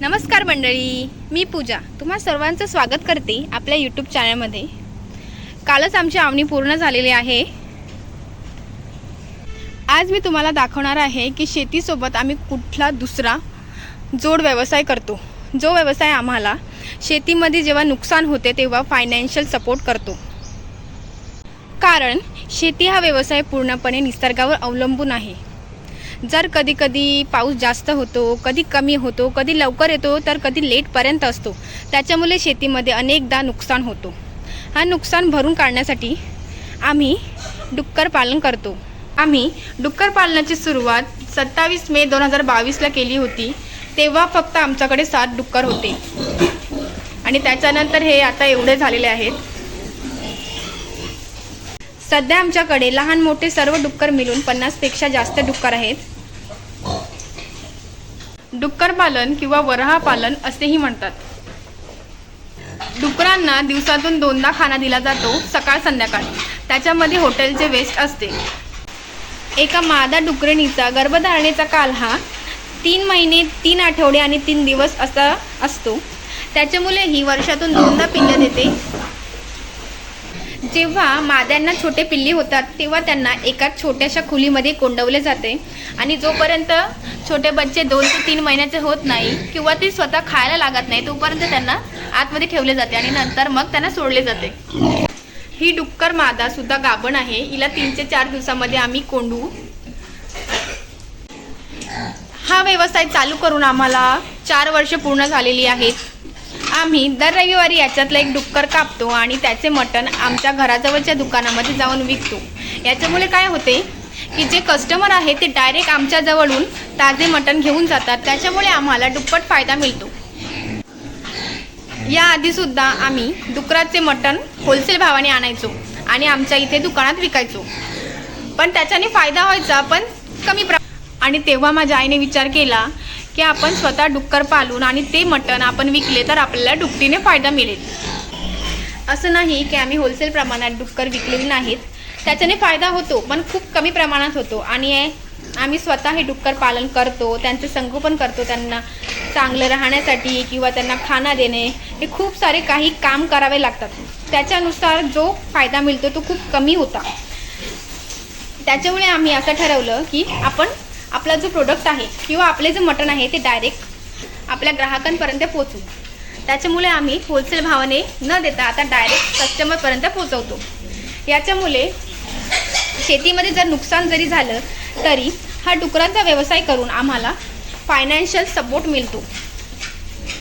नमस्कार मंडळी, मी पूजा तुम्हा सर्वांचं स्वागत करते आपल्या यूट्यूब चॅनलमध्ये। कालच आमची आवनी पूर्ण झालेली आहे। आज मी तुम्हाला दाखवणार आहे की शेतीसोबत आम्ही कुठला दुसरा जोड व्यवसाय करतो, जो व्यवसाय आम्हाला शेतीमध्ये जेव्हा नुकसान होते तेव्हा फायनान्शियल सपोर्ट करतो। कारण शेती हा व्यवसाय पूर्णपणे निसर्गावर अवलंबून आहे। जर कधी कधी पाऊस जास्त होतो, कधी कमी होतो, कधी लवकर येतो तर कधी लेटपर्यंत असतो। त्याच्यामुळे शेतीमध्ये अनेकदा नुकसान होतो। हा नुकसान भरून काढण्यासाठी आम्ही डुक्कर पालन करतो। आम्ही डुक्कर पालनाची सुरुवात 27 मे 2022ला केली होती। तेव्हा फक्त आमच्याकडे 7 डुक्कर होते आणि त्याच्यानंतर हे आता एवढे झालेले आहेत। सध्या आमच्याकडे लहान मोठे सर्व डुक्कर मिळून 50 पेक्षा जास्त डुक्कर आहेत। डुक्कर पालन किंवा वराह पालन असेही म्हणतात। डुकरांना दिवसातून 2दा खाना दिला जातो, सकाळ संध्याकाळ। त्याच्यामध्ये हॉटेलचे वेस्ट असते। एका मादा डुकरणीचा गर्भधारणेचा काल हा 3 महिने 3 आठवडे आणि 3 दिवस असा असतो। त्याच्यामुळे ही वर्षातून 2दा पिल्ले देते। जेव्हा माद्यांना छोटे पिल्ले होतात तेव्हा त्यांना एका छोट्याशा खोलीमध्ये कोंडवले जाते आणि जोपर्यंत छोटे बच्चे 2 ते 3 महिन्याचे होत नाही किंवा ते स्वतः खायला लागत नाही तोपर्यंत त्यांना आतमध्ये ठेवले जाते आणि नंतर मग त्यांना सोडले जाते। ही डुक्कर मादा सुद्धा गाभण आहे। हिला 3 ते 4 दिवसामध्ये आम्ही कोंडू। हा व्यवसाय चालू करून आम्हाला 4 वर्ष पूर्ण झालेली आहेत। आम्ही दर रविवारी याच्यातलं एक डुक्कर कापतो आणि त्याचे मटण आमच्या घराजवळच्या दुकानामध्ये जाऊन विकतो। याच्यामुळे काय होते की जे कस्टमर आहे ते डायरेक्ट आमच्या जवळून ताजे मटण घेऊन जातात। त्याच्यामुळे आम्हाला दुप्पट फायदा मिळतो। याआधी सुद्धा आम्ही डुकराचे मटण होलसेल भावाने आणायचो आणि आमच्या इथे दुकानात विकायचो, पण त्याच्याने फायदा व्हायचा पण कमी आणि तेव्हा माझ्या आईने विचार केला की आपण स्वतः डुक्कर पालून आणि ते मटण आपण विकले तर आपल्याला दुपटीने फायदा मिळेल। असं नाही की आम्ही होलसेल प्रमाणात डुक्कर विकलेली नाहीत, त्याच्याने फायदा होतो पण खूप कमी प्रमाणात होतो। आणि आम्ही स्वतः हे डुक्कर पालन करतो, त्यांचे संगोपन करतो, त्यांना चांगलं राहण्यासाठी किंवा त्यांना खाना देणे हे खूप सारे काही काम करावे लागतात। त्याच्यानुसार जो फायदा मिळतो तो खूप कमी होता। त्याच्यामुळे आम्ही असं ठरवलं की आपण आपला जो प्रोडक्ट आहे किंवा आपले जे मटण आहे ते डायरेक्ट आपल्या ग्राहकांपर्यंत पोहोचू। त्याच्यामुळे आम्ही होलसेल भावाने न देता आता डायरेक्ट कस्टमरपर्यंत पोहोचवतो। याच्यामुळे शेतीमध्ये जर नुकसान जरी झालं तरी हा डुकरांचा व्यवसाय करून आम्हाला फायनान्शियल सपोर्ट मिळतो।